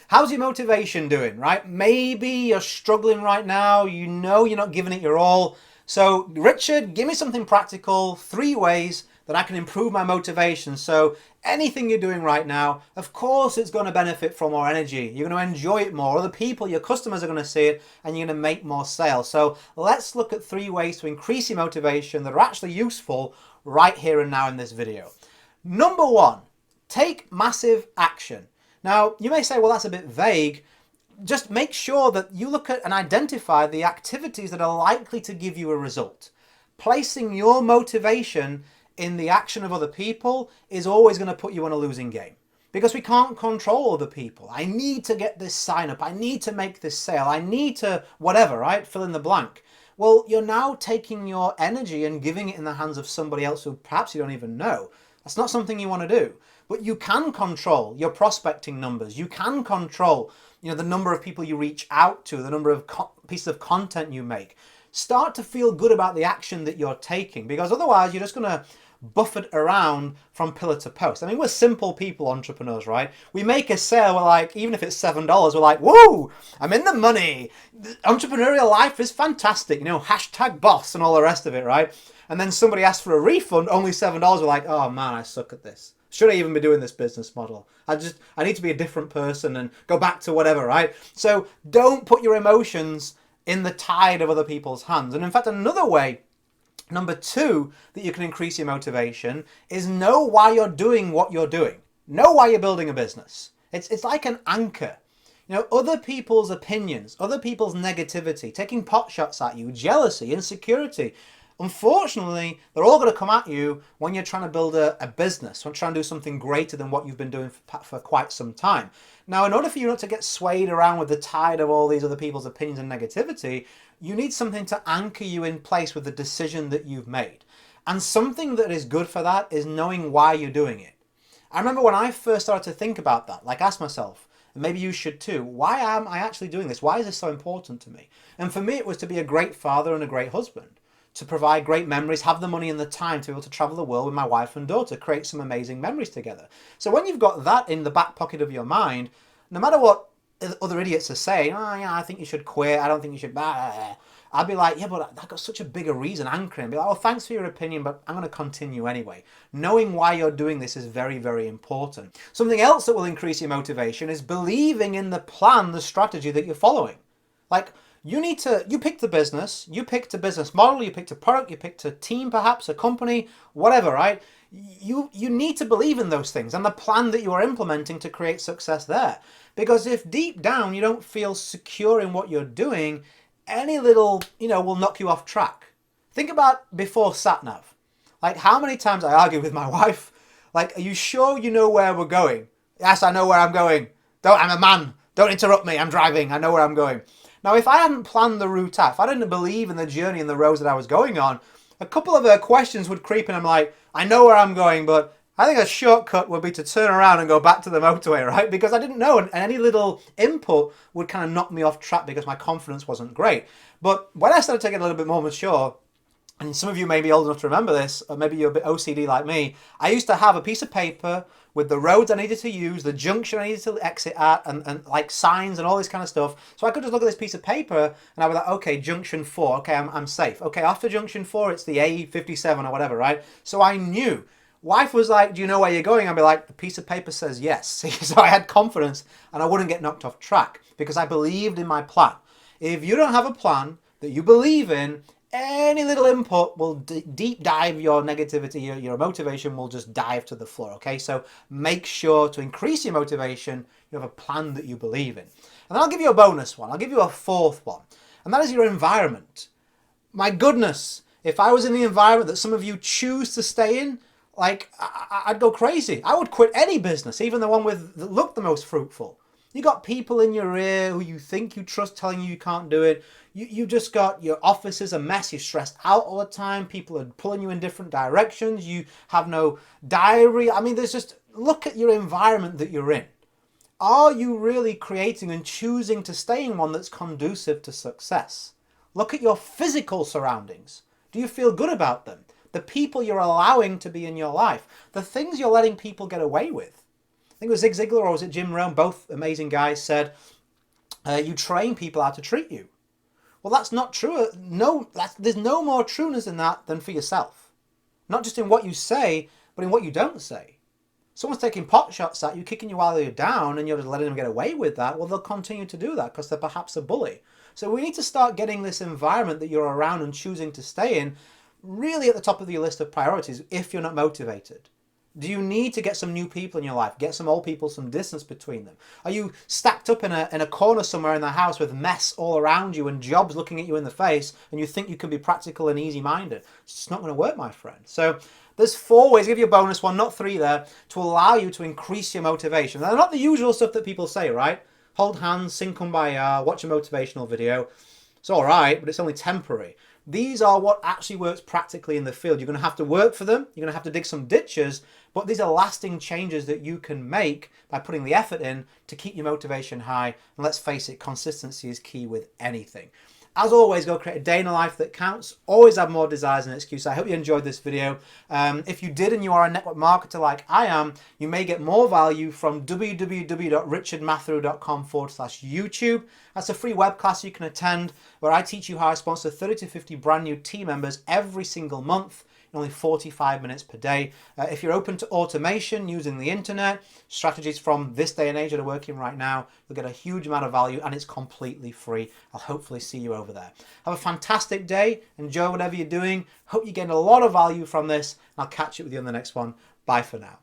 how's your motivation doing, right? Maybe you're struggling right now. You know you're not giving it your all. So, Richard, give me something practical, 3 ways that I can improve my motivation. So, anything you're doing right now, of course, it's going to benefit from more energy. You're going to enjoy it more. Other people, your customers are going to see it, and you're going to make more sales. So, let's look at 3 ways to increase your motivation that are actually useful right here and now in this video. Number 1, take massive action. Now, you may say, well, that's a bit vague. Just make sure that you look at and identify the activities that are likely to give you a result. Placing your motivation in the action of other people is always going to put you on a losing game, because we can't control other people. I need to get this sign up. I need to make this sale. I need to whatever, right? Fill in the blank. Well, you're now taking your energy and giving it in the hands of somebody else who perhaps you don't even know. That's not something you want to do. But you can control your prospecting numbers. You can control, the number of people you reach out to, the number of pieces of content you make. Start to feel good about the action that you're taking, because otherwise you're just going to buffet around from pillar to post. I mean, we're simple people, entrepreneurs, right? We make a sale, we're like, even if it's $7, we're like, woo, I'm in the money. The entrepreneurial life is fantastic, hashtag boss and all the rest of it, right? And then somebody asks for a refund, only $7, we're like, oh man, I suck at this. Should I even be doing this business model? I need to be a different person and go back to whatever, right? So don't put your emotions in the tide of other people's hands. And in fact, another way, number 2, that you can increase your motivation is know why you're doing what you're doing. Know why you're building a business. It's like an anchor. Other people's opinions, other people's negativity, taking pot shots at you, jealousy, insecurity, unfortunately, they're all going to come at you when you're trying to build a business, when trying to do something greater than what you've been doing for quite some time. Now, in order for you not to get swayed around with the tide of all these other people's opinions and negativity, you need something to anchor you in place with the decision that you've made. And something that is good for that is knowing why you're doing it. I remember when I first started to think about that, ask myself, and maybe you should too, why am I actually doing this? Why is this so important to me? And for me, it was to be a great father and a great husband, to provide great memories, have the money and the time to be able to travel the world with my wife and daughter, create some amazing memories together. So when you've got that in the back pocket of your mind, no matter what other idiots are saying, oh yeah, I think you should quit, I don't think you should, I'd be like, yeah, but I've got such a bigger reason anchoring. I'd be like, oh, thanks for your opinion, but I'm going to continue anyway. Knowing why you're doing this is very, very important. Something else that will increase your motivation is believing in the plan, the strategy that you're following. You picked the business, you picked a business model, you picked a product, you picked a team perhaps, a company, whatever, right? You need to believe in those things and the plan that you are implementing to create success there. Because if deep down you don't feel secure in what you're doing, any little, will knock you off track. Think about before sat-nav. How many times I argue with my wife, are you sure you know where we're going? Yes, I know where I'm going. I'm a man. Don't interrupt me. I'm driving. I know where I'm going. Now, if I hadn't planned the route out, if I didn't believe in the journey and the roads that I was going on, a couple of her questions would creep in. I'm like, I know where I'm going, but I think a shortcut would be to turn around and go back to the motorway, right? Because I didn't know, and any little input would kind of knock me off track because my confidence wasn't great. But when I started to get a little bit more mature, and some of you may be old enough to remember this, or maybe you're a bit OCD like me, I used to have a piece of paper with the roads I needed to use, the junction I needed to exit at, and signs and all this kind of stuff. So I could just look at this piece of paper and I was like, okay, junction 4, okay, I'm safe. Okay, after junction 4, it's the A57 or whatever, right? So I knew. Wife was like, do you know where you're going? I'd be like, the piece of paper says yes. So I had confidence and I wouldn't get knocked off track because I believed in my plan. If you don't have a plan that you believe in, any little input will deep dive your negativity, your motivation will just dive to the floor, okay? So make sure to increase your motivation, you have a plan that you believe in. And then I'll give you a bonus one. I'll give you a 4th one, and that is your environment. My goodness, if I was in the environment that some of you choose to stay in, I'd go crazy. I would quit any business, even the one that looked the most fruitful. You got people in your ear who you think you trust telling you can't do it. You just got your office is a mess. You're stressed out all the time. People are pulling you in different directions. You have no diary. I mean, look at your environment that you're in. Are you really creating and choosing to stay in one that's conducive to success? Look at your physical surroundings. Do you feel good about them? The people you're allowing to be in your life. The things you're letting people get away with. think it was Zig Ziglar or was it Jim Rohn, both amazing guys, said, you train people how to treat you. Well, that's not true. There's no more trueness in that than for yourself. Not just in what you say, but in what you don't say. Someone's taking pot shots at you, kicking you while you're down, and you're just letting them get away with that. Well, they'll continue to do that because they're perhaps a bully. So we need to start getting this environment that you're around and choosing to stay in really at the top of your list of priorities if you're not motivated. Do you need to get some new people in your life? Get some old people, some distance between them? Are you stacked up in a corner somewhere in the house with mess all around you and jobs looking at you in the face, and you think you can be practical and easy-minded? It's just not going to work, my friend. So there's 4 ways, I'll give you a bonus one, not 3 there, to allow you to increase your motivation. They're not the usual stuff that people say, right? Hold hands, sing Kumbaya, watch a motivational video. It's all right, but it's only temporary. These are what actually works practically in the field. You're going to have to work for them. You're going to have to dig some ditches, but these are lasting changes that you can make by putting the effort in to keep your motivation high. And let's face it, consistency is key with anything. As always, go create a day in a life that counts. Always have more desires than excuses. I hope you enjoyed this video. If you did and you are a network marketer like I am, you may get more value from www.richardmatharoo.com/YouTube. That's a free web class you can attend where I teach you how I sponsor 30 to 50 brand new team members every single month in only 45 minutes per day. If you're open to automation using the internet, strategies from this day and age that are working right now, you'll get a huge amount of value and it's completely free. I'll hopefully see you over there. Have a fantastic day. Enjoy whatever you're doing. Hope you gain a lot of value from this. I'll catch up with you on the next one. Bye for now.